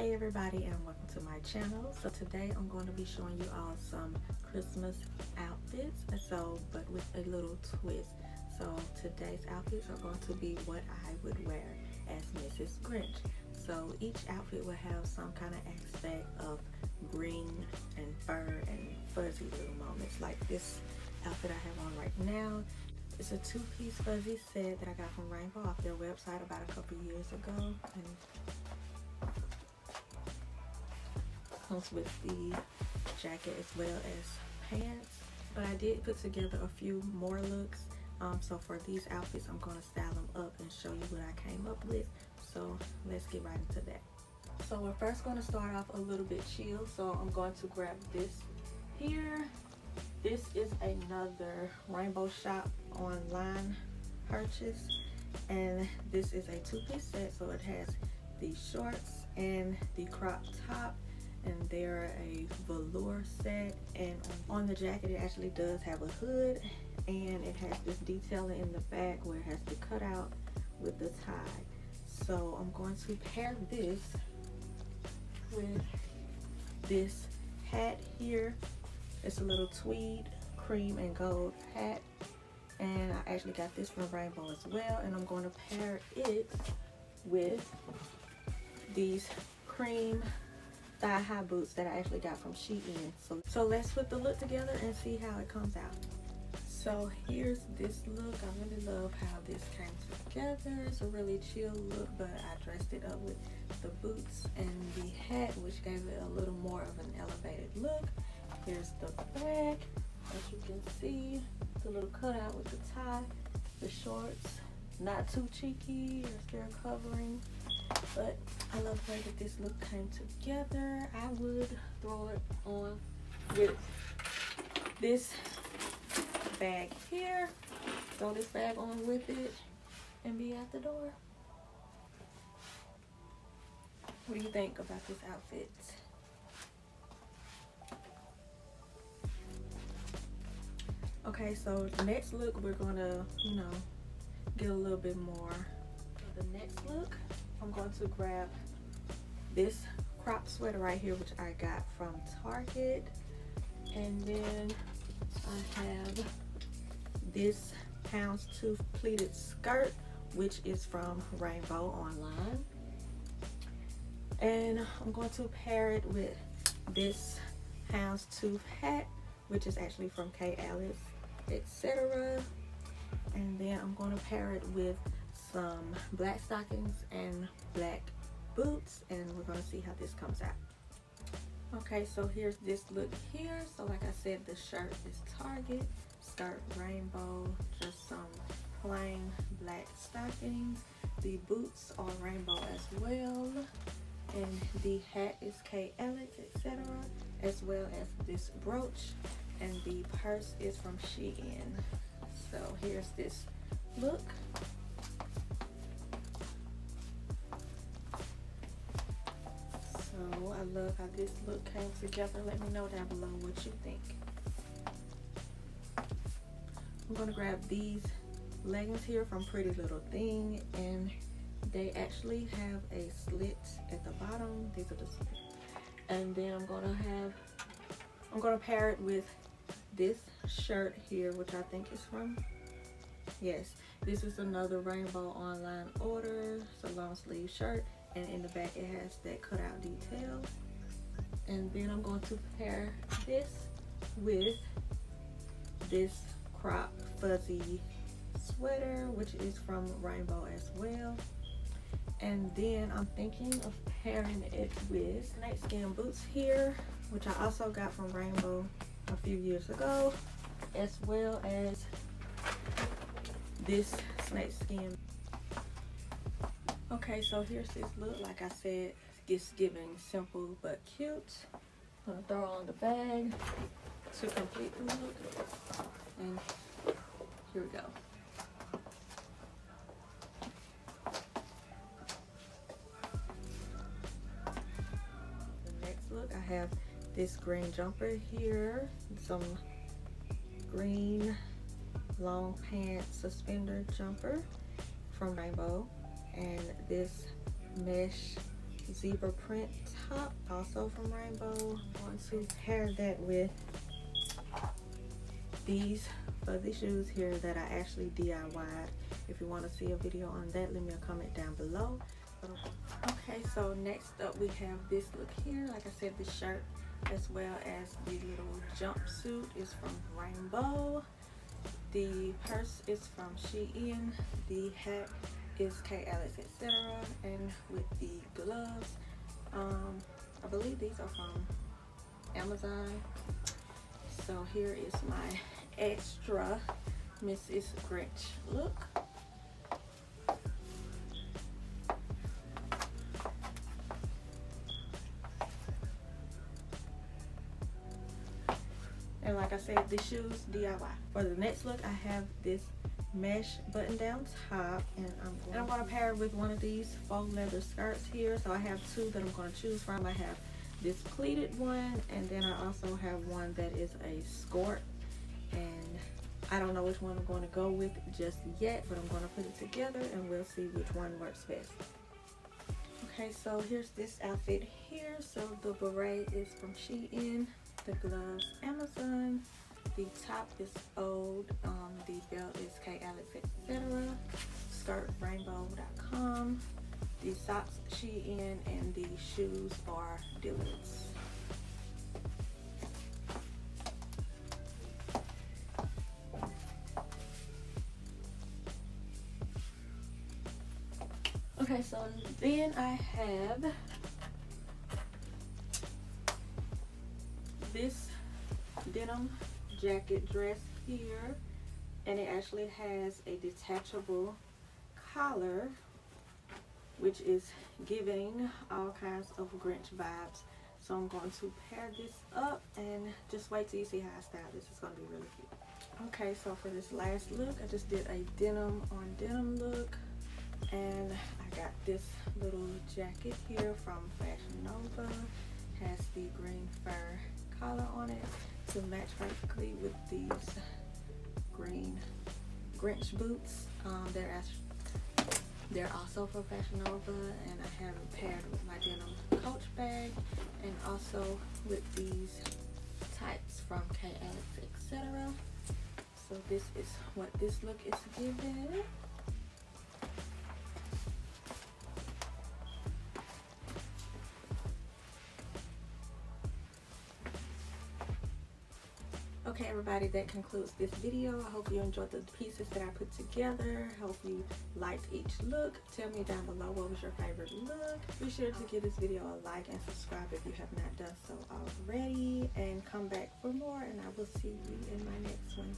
Hey everybody, and welcome to my channel. So today I'm going to be showing you all some Christmas outfits, but with a little twist. So today's outfits are going to be what I would wear as Mrs. Grinch. So each outfit will have some kind of aspect of green and fur and fuzzy little moments, like this outfit I have on right now. It's a two-piece fuzzy set that I got from Rainbow off their website about a couple years ago, and comes with the jacket as well as pants. But I did put together a few more looks, so for these outfits I'm going to style them up and show you what I came up with. So let's get right into that. So we're first going to start off a little bit chill, so I'm going to grab this here. This is another Rainbow Shop online purchase, and this is a two-piece set, so it has the shorts and the crop top, and they're a velour set. And on the jacket it actually does have a hood, and it has this detailing in the back where it has the cutout with the tie. So I'm going to pair this with this hat here. It's a little tweed cream and gold hat, and I actually got this from Rainbow as well, and I'm going to pair it with these cream thigh-high boots that I actually got from Shein. So let's put the look together and see how it comes out. So here's this look. I really love how this came together. It's a really chill look, but I dressed it up with the boots and the hat, which gave it a little more of an elevated look. Here's the back. As you can see, the little cutout with the tie, the shorts, not too cheeky or still covering, but I love the way that this look came together. I would throw it on with this bag here, throw this bag on with it, and be at the door. What do you think about this outfit? Okay, so the next look we're gonna, get a little bit more. For the next look, I'm going to grab this crop sweater right here, which I got from Target, and then I have this houndstooth pleated skirt, which is from Rainbow online, and I'm going to pair it with this houndstooth hat, which is actually from Keilan, etc. And then I'm going to pair it with some black stockings and black boots, and we're going to see how this comes out. Okay, so here's this look here. So like I said, the shirt is Target, skirt Rainbow, just some plain black stockings. The boots are Rainbow as well, and the hat is Keilan, etc., as well as this brooch, and the purse is from Shein. So here's this look. So I love how this look came together. Let me know down below what you think. I'm gonna grab these leggings here from Pretty Little Thing, and they actually have a slit at the bottom. These are the slits. And then I'm gonna pair it with this shirt here, which I think is from, yes, this is another Rainbow online order. It's a long sleeve shirt, and in the back it has that cutout detail. And then I'm going to pair this with this crop fuzzy sweater, which is from Rainbow as well. And then I'm thinking of pairing it with snakeskin boots here, which I also got from Rainbow a few years ago, as well as this snakeskin. Okay, so here's this look. Like I said, it's giving simple but cute. I'm gonna throw on the bag to complete the look, and here we go. The next look, I have this green jumper here, some green long pants suspender jumper from Rainbow, and this mesh zebra print top, also from Rainbow. I'm going to pair that with these fuzzy shoes here that I actually DIY'd. If you want to see a video on that, leave me a comment down below. Okay, so next up we have this look here. Like I said, the shirt as well as the little jumpsuit is from Rainbow. The purse is from Shein. The hat is Kaleia, etc. And with the gloves, I believe these are from Amazon. So here is my extra Mrs. Grinch look. And like I said, the shoes DIY. For the next look, I have this mesh button down top, and I'm going to pair it with one of these faux leather skirts here. So I have two that I'm going to choose from. I have this pleated one, and then I also have one that is a skirt, and I don't know which one I'm going to go with just yet, but I'm going to put it together and we'll see which one works best. Okay, so here's this outfit here. So the beret is from Shein, the gloves Amazon, the top is old, the belt is Keilan, etc. Skirt rainbow.com, the socks Shein, and the shoes are Dillard's. Okay, so then I have this denim jacket dress here, and it actually has a detachable collar, which is giving all kinds of Grinch vibes. So I'm going to pair this up and just wait till you see how I style this. It's going to be really cute. Okay, so for this last look, I just did a denim on denim look, and I got this little jacket here from Fashion Nova. Has the green fur collar on it to match perfectly with these green Grinch boots. They're also from Fashion Nova, and I have it paired with my denim Coach bag, and also with these tights from Keilan, etc. So this is what this look is giving. Okay, everybody, that concludes this video. I hope you enjoyed the pieces that I put together. I hope you liked each look. Tell me down below what was your favorite look. Be sure to give this video a like and subscribe if you have not done so already. And come back for more, and I will see you in my next one.